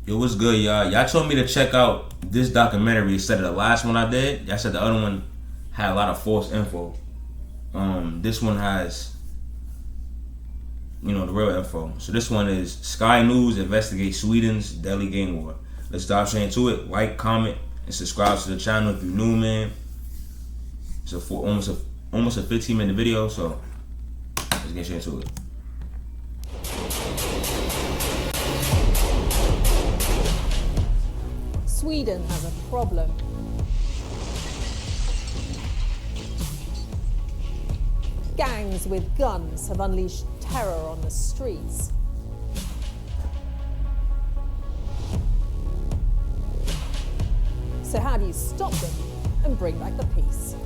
Yo, what's good, y'all? Y'all told me to check out this documentary instead of the last one I did. Y'all said the other one had a lot of false info. This one has, the real info. So this one is Sky News investigates Sweden's deadly gang war. Let's dive straight into it. Like, comment, and subscribe to the channel if you're new, man. It's almost a 15-minute video, so let's get straight into it. Sweden has a problem. Gangs with guns have unleashed terror on the streets. So how do you stop them and bring back the peace?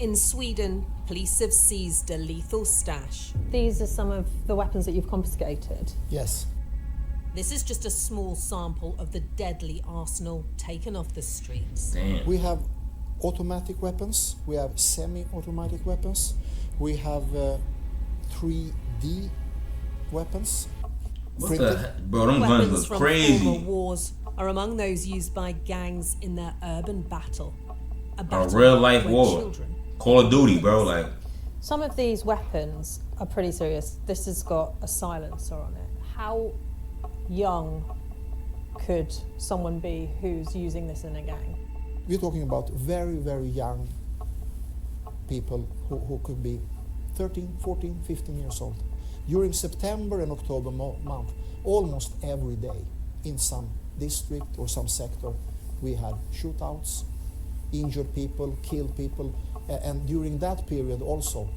In Sweden, police have seized a lethal stash. These are some of the weapons that you've confiscated. Yes. This is just a small sample of the deadly arsenal taken off the streets. Damn. We have automatic weapons, we have semi-automatic weapons, we have 3D weapons. What the heck? Bro, them guns Weapons look from crazy. former wars are among those used by gangs in their urban battle. A battle real life where war. children Call of Duty, bro. Like, Some of these weapons are pretty serious. This has got a silencer on it. How young could someone be who's using this in a gang? We're talking about very, very young people who could be 13, 14, 15 years old. During September and October month, almost every day in some district or some sector, we had shootouts, injured people, killed people, and during that period also,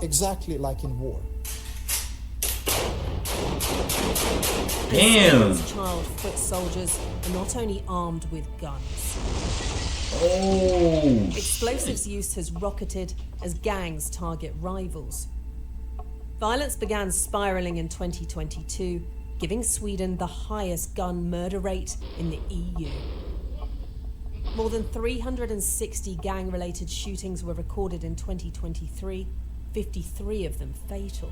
exactly like in war. damn. Sweden's child foot soldiers are not only armed with guns. Oh, Explosives use has rocketed as gangs target rivals. Violence began spiraling in 2022, giving Sweden the highest gun murder rate in the EU. More than 360 gang-related shootings were recorded in 2023, 53 of them fatal.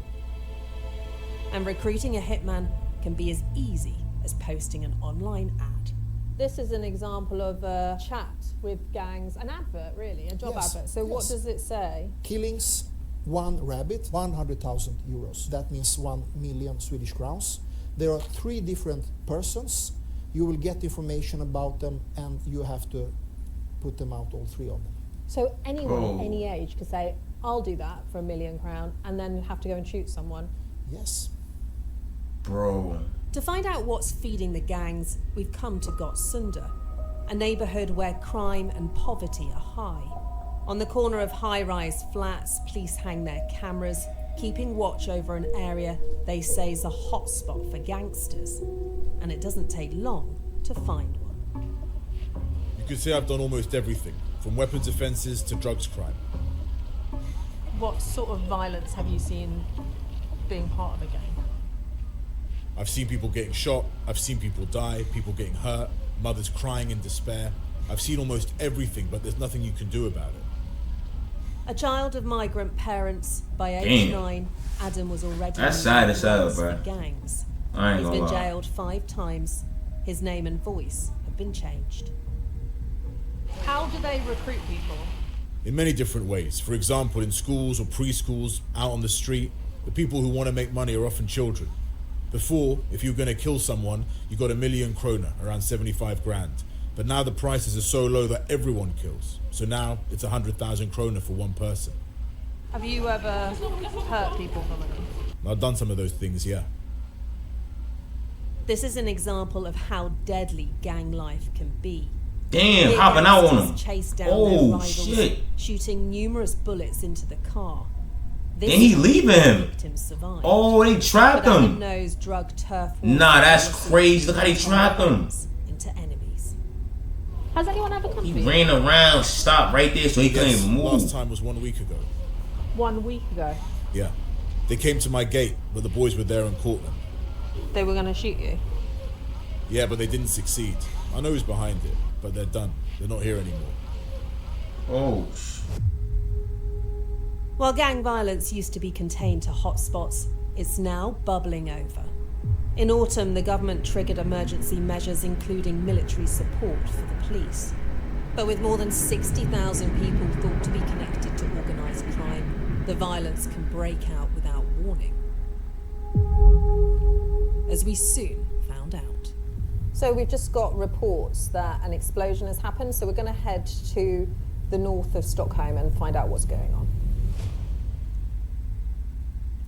And recruiting a hitman can be as easy as posting an online ad. This is an example of a chat with gangs, an advert really, a job Yes, advert. So what yes. does it say? Killings, one rabbit, 100,000 euros. That means 1 million Swedish crowns. There are 3 different persons. You will get information about them and you have to put them out, all 3 of them. So anyone Oh. at any age could say, I'll do that for £1 million and then have to go and shoot someone. Yes. bro. To find out what's feeding the gangs, we've come to Gottsunda, a neighbourhood where crime and poverty are high. On the corner of high-rise flats, police hang their cameras, keeping watch over an area they say is a hotspot for gangsters. And it doesn't take long to find one. You could say I've done almost everything, from weapons offences to drugs crime. What sort of violence have you seen being part of a gang? I've seen people getting shot, I've seen people die, people getting hurt, mothers crying in despair. I've seen almost everything, but there's nothing you can do about it. A child of migrant parents, by age Damn. 9, Adam was already That's in sad as hell, with bro. gangs. I ain't He's gonna been lie. jailed 5 times. His name and voice have been changed. How do they recruit people? In many different ways. For example, in schools or preschools, out on the street, the people who want to make money are often children. Before, if you were going to kill someone, you got 1 million kroner, around 75 grand. But now the prices are so low that everyone kills. So now it's 100,000 kroner for one person. Have you ever hurt people for money? I've done some of those things, yeah. This is an example of how deadly gang life can be. Damn, Here hopping out on gangsters him. chase down their Oh, rivals, shit. shooting numerous bullets into the car. This Then he time, leaving the him. victim survived. Oh, they trapped But Adam him. knows drug turf wars Nah, that's policy crazy. Look how they trapped him. gangs into enemies. Has anyone ever come He for you? ran around, stopped right there so he couldn't Yes, even move. last time was 1 week ago. 1 week ago. Yeah. They came to my gate, but the boys were there and caught them. They were going to shoot you. Yeah, but they didn't succeed. I know who's behind it, but they're done. They're not here anymore. Oh, While gang violence used to be contained to hotspots, it's now bubbling over. In autumn, the government triggered emergency measures including military support for the police. But with more than 60,000 people thought to be connected to organised crime, the violence can break out without warning. As we soon found out. So we've just got reports that an explosion has happened, so we're going to head to the north of Stockholm and find out what's going on.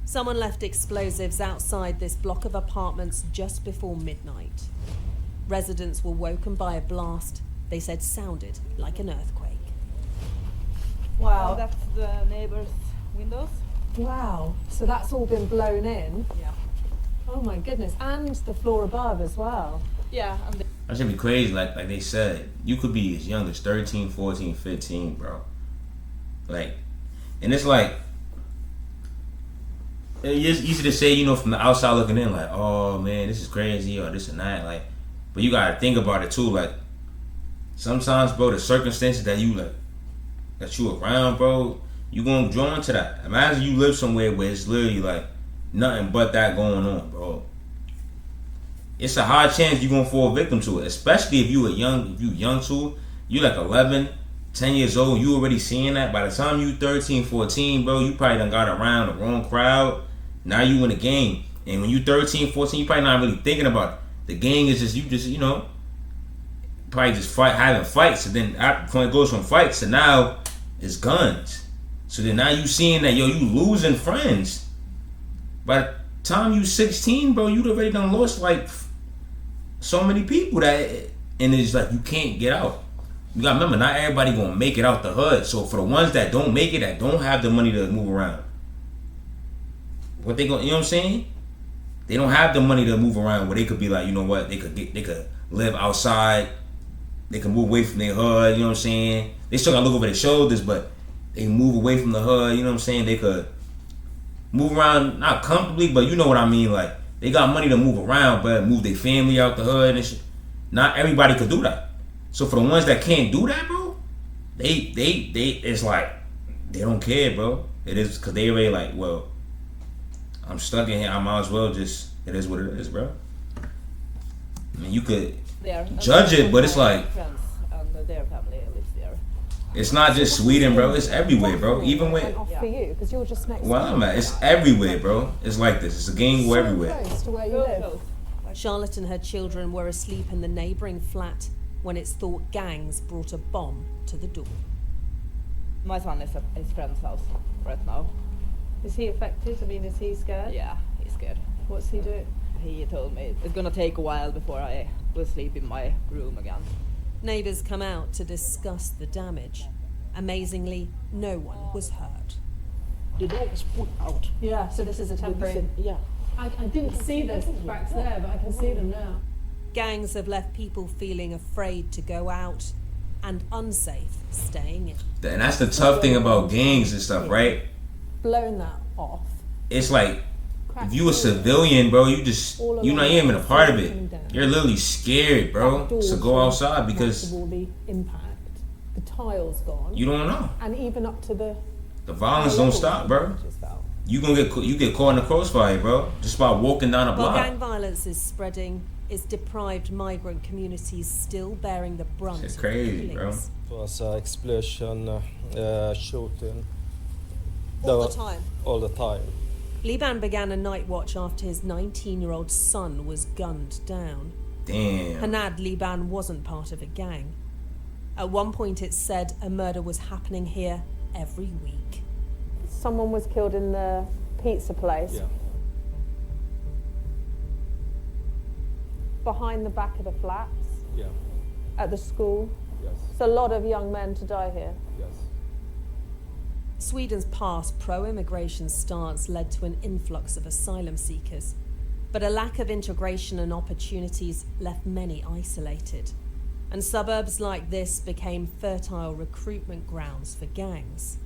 Someone left explosives outside this block of apartments just before midnight. Residents were woken by a blast they said sounded like an earthquake. Wow. That's the neighbor's windows. Wow. So that's all been blown in. Yeah. Oh my goodness. And the floor above as well. Yeah, and That should be crazy. Like they said, you could be as young as 13, 14, 15, bro. Like, and it's like, it's easy to say, you know, from the outside looking in, like, oh man, this is crazy or this and that. Like, but you gotta think about it too. Like, sometimes, bro, the circumstances that you around, bro, you gonna draw into that. Imagine you live somewhere where it's literally like nothing but that going on, bro. It's a high chance you're gonna fall victim to it, especially if you young too. You like 11, 10 years old, you already seeing that. By the time you 13, 14, bro, you probably done got around the wrong crowd. Now you in the game. And when you 13, 14, you probably not really thinking about it. The gang is just, you know, probably just having fights. And then when it goes from fights to now, it's guns. So then now you seeing that, yo, you losing friends. By the time you 16, bro, you'd already done lost like so many people that, and it's like you can't get out. You gotta remember, not everybody gonna make it out the hood. So for the ones that don't make it, that don't have the money to move around, what they gonna, you know what I'm saying? They don't have the money to move around where they could be like, you know what, they could live outside, they can move away from their hood, you know what I'm saying? They still gotta look over their shoulders, but they move away from the hood, you know what I'm saying? They could move around, not comfortably, but you know what I mean, like, they got money to move around, but move their family out the hood and shit. Not everybody could do that. So for the ones that can't do that, bro, they it's like, they don't care, bro. It is, because they already like, well, I'm stuck in here, I might as well just, it is what it is, bro. I mean, you could there. judge it, but it's like, Friends and their family lives there. it's not just Sweden, bro. It's everywhere, bro. Even Went with off for you because you're just next. where I'm at, it's everywhere, bro. It's like this. It's a gang war everywhere. Close to where you So live. close. Charlotte and her children were asleep in the neighbouring flat when it's thought gangs brought a bomb to the door. My son is at his friend's house right now. Is he affected? I mean, is he scared? Yeah, he's scared. What's he doing? He told me it's gonna take a while before I will sleep in my room again. Neighbours come out to discuss the damage. Amazingly, no one was hurt. The door was put out. Yeah. So this is a temporary. Yeah. I didn't see those cracks there, but I can see them now. Gangs have left people feeling afraid to go out and unsafe staying in. And that's the tough thing about gangs and stuff, right? Blown that off. It's like, if you a civilian, bro, you just, you're not even a part of it. You're literally scared, bro, to go outside because All the impact, the tiles gone, you don't know. and even up to the The violence don't stop, bro. just fell. You get caught in the crossfire, bro. Just by walking down a While block. gang violence is spreading, is deprived migrant communities still bearing the brunt It's of crazy, the bro. killings? It was an explosion, shooting. All the time. All the time. Liban began a night watch after his 19-year-old son was gunned down. Damn. Hanad Liban wasn't part of a gang. At one point it said a murder was happening here every week. Someone was killed in the pizza place. Yeah. Behind the back of the flats Yeah. at the school. Yes. It's a lot of young men to die here. Yes. Sweden's past pro-immigration stance led to an influx of asylum seekers, but a lack of integration and opportunities left many isolated. And suburbs like this became fertile recruitment grounds for gangs.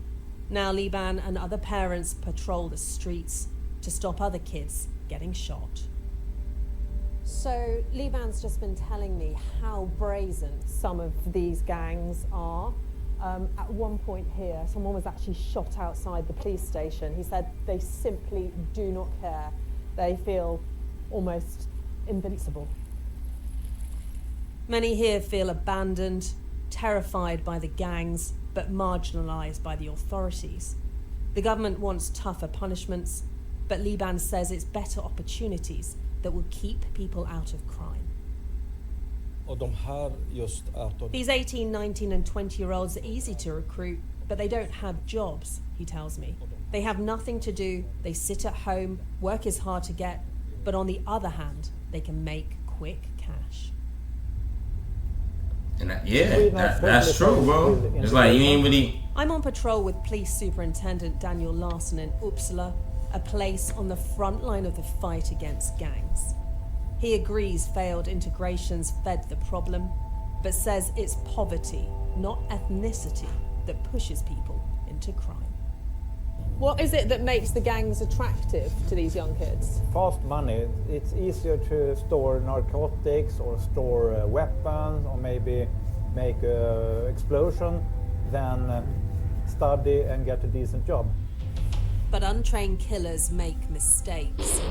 Now Liban and other parents patrol the streets to stop other kids getting shot. So Liban's just been telling me how brazen some of these gangs are. at one point here, someone was actually shot outside the police station. He said they simply do not care. They feel almost invincible. Many here feel abandoned, terrified by the gangs, but marginalised by the authorities. The government wants tougher punishments, but Liban says it's better opportunities that will keep people out of crime. Och de här just 18. These 18, 19 and 20-year-olds are easy to recruit, but they don't have jobs, he tells me. They have nothing to do, they sit at home, work is hard to get, but on the other hand, they can make quick cash. And that's true, bro. It's like you ain't really. I'm on patrol with Police Superintendent Daniel Larsson in Uppsala, a place on the front line of the fight against gangs. He agrees failed integrations fed the problem, but says it's poverty, not ethnicity, that pushes people into crime. What is it that makes the gangs attractive to these young kids? Fast money. It's easier to store narcotics or store weapons or maybe make an explosion than study and get a decent job. But untrained killers make mistakes.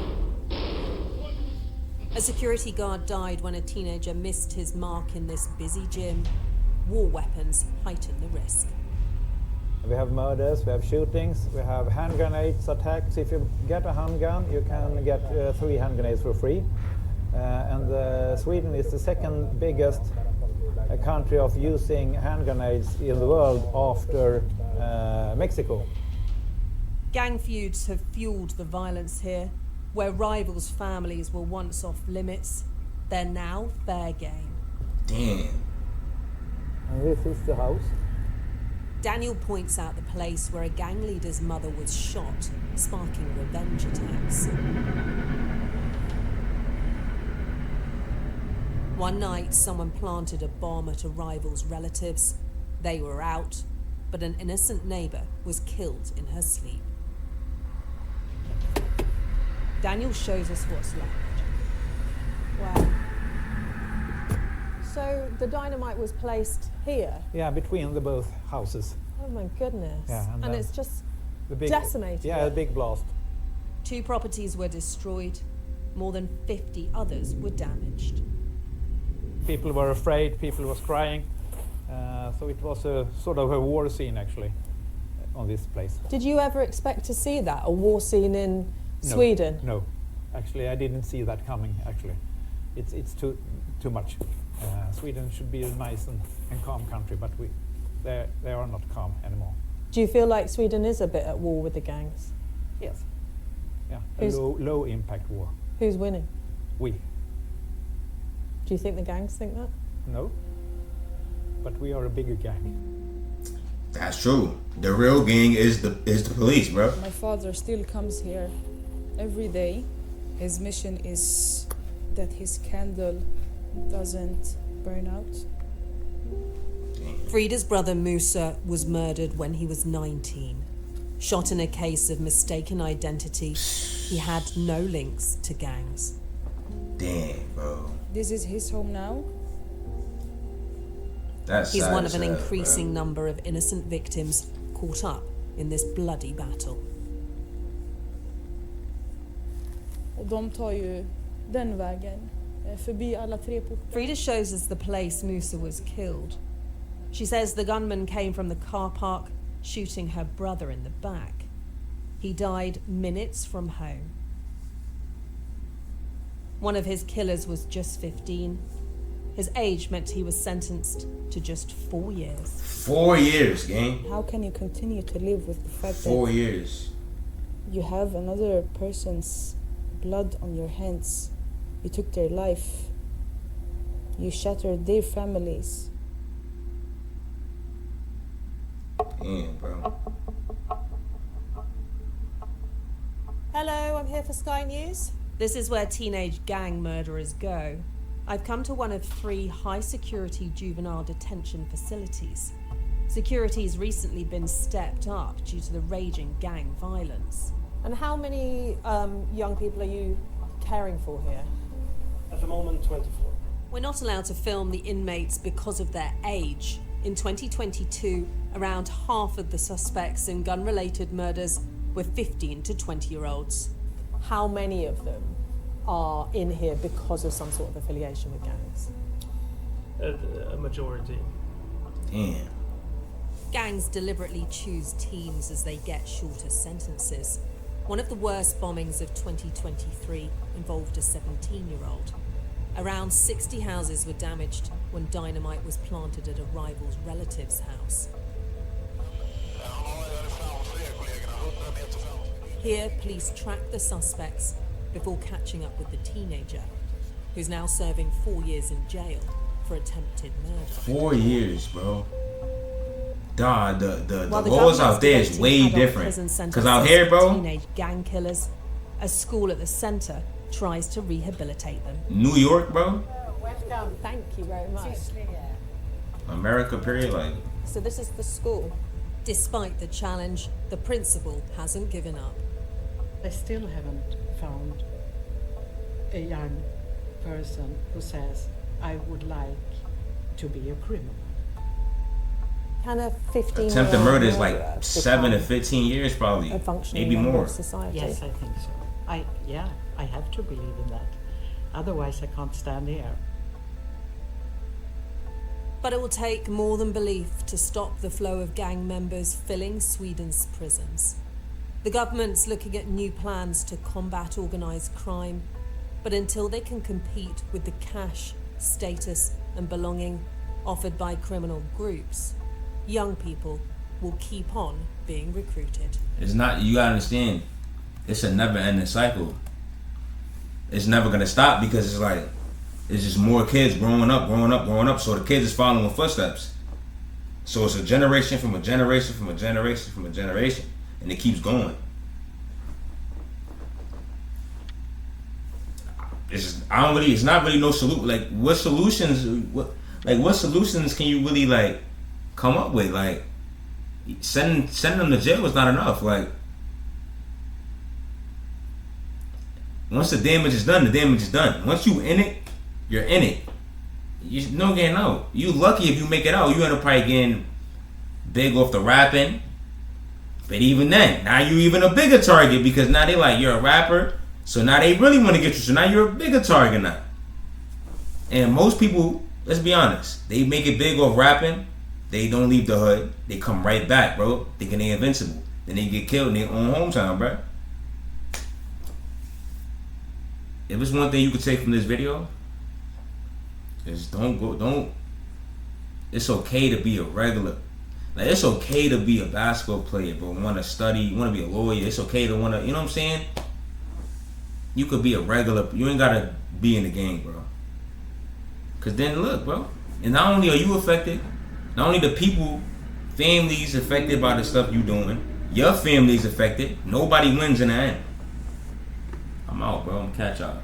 A security guard died when a teenager missed his mark in this busy gym. War weapons heighten the risk. We have murders, we have shootings, we have hand grenades attacks. If you get a handgun, you can get 3 hand grenades for free. And Sweden is the second biggest country of using hand grenades in the world after Mexico. Gang feuds have fueled the violence here. Where rivals' families were once off limits, they're now fair game. Damn. And this is the house. Daniel points out the place where a gang leader's mother was shot, sparking revenge attacks. One night, someone planted a bomb at a rival's relatives. They were out, but an innocent neighbour was killed in her sleep. Daniel shows us what's left. Wow. So the dynamite was placed here? Yeah, between the both houses. Oh my goodness. Yeah, and it's just the big, decimated. Yeah, a big blast. 2 properties were destroyed. More than 50 others were damaged. People were afraid, people was crying. So it was a sort of a war scene actually on this place. Did you ever expect to see that, a war scene in Sweden? No, actually I didn't see that coming actually. It's too much. Sweden should be a nice and calm country, but they are not calm anymore. Do you feel like Sweden is a bit at war with the gangs? Yes. Yeah, a low impact war. Who's winning? We. Do you think the gangs think that? No, but we are a bigger gang. That's true. The real gang is the police, bro. My father still comes here every day. His mission is that his candle doesn't burn out. Frida's brother Musa was murdered when he was 19. Shot in a case of mistaken identity, he had no links to gangs. Damn, bro. This is his home now. He's one of an increasing number of innocent victims caught up in this bloody battle. Och de tar ju den vägen förbi alla 3 portar. Frida shows us the place Musa was killed. She says the gunman came from the car park, shooting her brother in the back. He died minutes from home. One of his killers was just 15. His age meant he was sentenced to just 4 years. 4 years, gang. How can you continue to live with the fact 4 that years. you have another person's blood on your hands? You took their life. You shattered their families. Damn, bro. Hello, I'm here for Sky News. This is where teenage gang murderers go. I've come to one of 3 high-security juvenile detention facilities. Security's recently been stepped up due to the raging gang violence. And how many young people are you caring for here? At the moment, 24. We're not allowed to film the inmates because of their age. In 2022, around half of the suspects in gun-related murders were 15 to 20-year-olds. How many of them are in here because of some sort of affiliation with gangs? A majority. Damn. Gangs deliberately choose teens as they get shorter sentences. One of the worst bombings of 2023 involved a 17-year-old. Around 60 houses were damaged when dynamite was planted at a rival's relative's house. Here, police tracked the suspects before catching up with the teenager, who's now serving 4 years in jail for attempted murder. 4 years, bro. Dog, the While laws out there is debating way adult different. prison Cause out sentences here, for bro, teenage gang killers, a school at the centre tries to rehabilitate them. New York, bro, Welcome. Thank you very much. America, period. Like, So this is the school. Despite the challenge, the principal hasn't given up. I still haven't found a young person who says, I would like to be a criminal. Can a 15-year-old attempted murder is like murderer 7 to become 15 years, probably, a functioning maybe member more. of society? Yes, I think so. I have to believe in that. Otherwise, I can't stand here. But it will take more than belief to stop the flow of gang members filling Sweden's prisons. The government's looking at new plans to combat organised crime, but until they can compete with the cash, status and belonging offered by criminal groups, young people will keep on being recruited. It's not, you gotta understand, it's a never-ending cycle. It's never gonna stop because it's like, it's just more kids growing up, so the kids is following footsteps. So it's a generation from a generation from a generation from a generation, and it keeps going. It's not really no solution. Like, what solutions can you really like come up with? Like, sending them to jail is not enough. Like, once the damage is done, the damage is done. Once you in it, you're in it. You no getting out. You lucky if you make it out. You end up probably getting big off the rapping. But even then, now you even a bigger target because now they like, you're a rapper. So now they really want to get you. So now you're a bigger target now. And most people, let's be honest, they make it big off rapping. They don't leave the hood. They come right back, bro. Thinking they invincible. Then they get killed in their own hometown, bro. If it's one thing you could take from this video, is it's okay to be a regular. Like, it's okay to be a basketball player, bro. Want to study, want to be a lawyer. It's okay to want to, you know what I'm saying? You could be a regular, you ain't got to be in the game, bro. Because then, look, bro. And not only are you affected, not only the people, families affected by the stuff you doing, your family's affected. Nobody wins in the end. I'm out, bro. I'm catch y'all.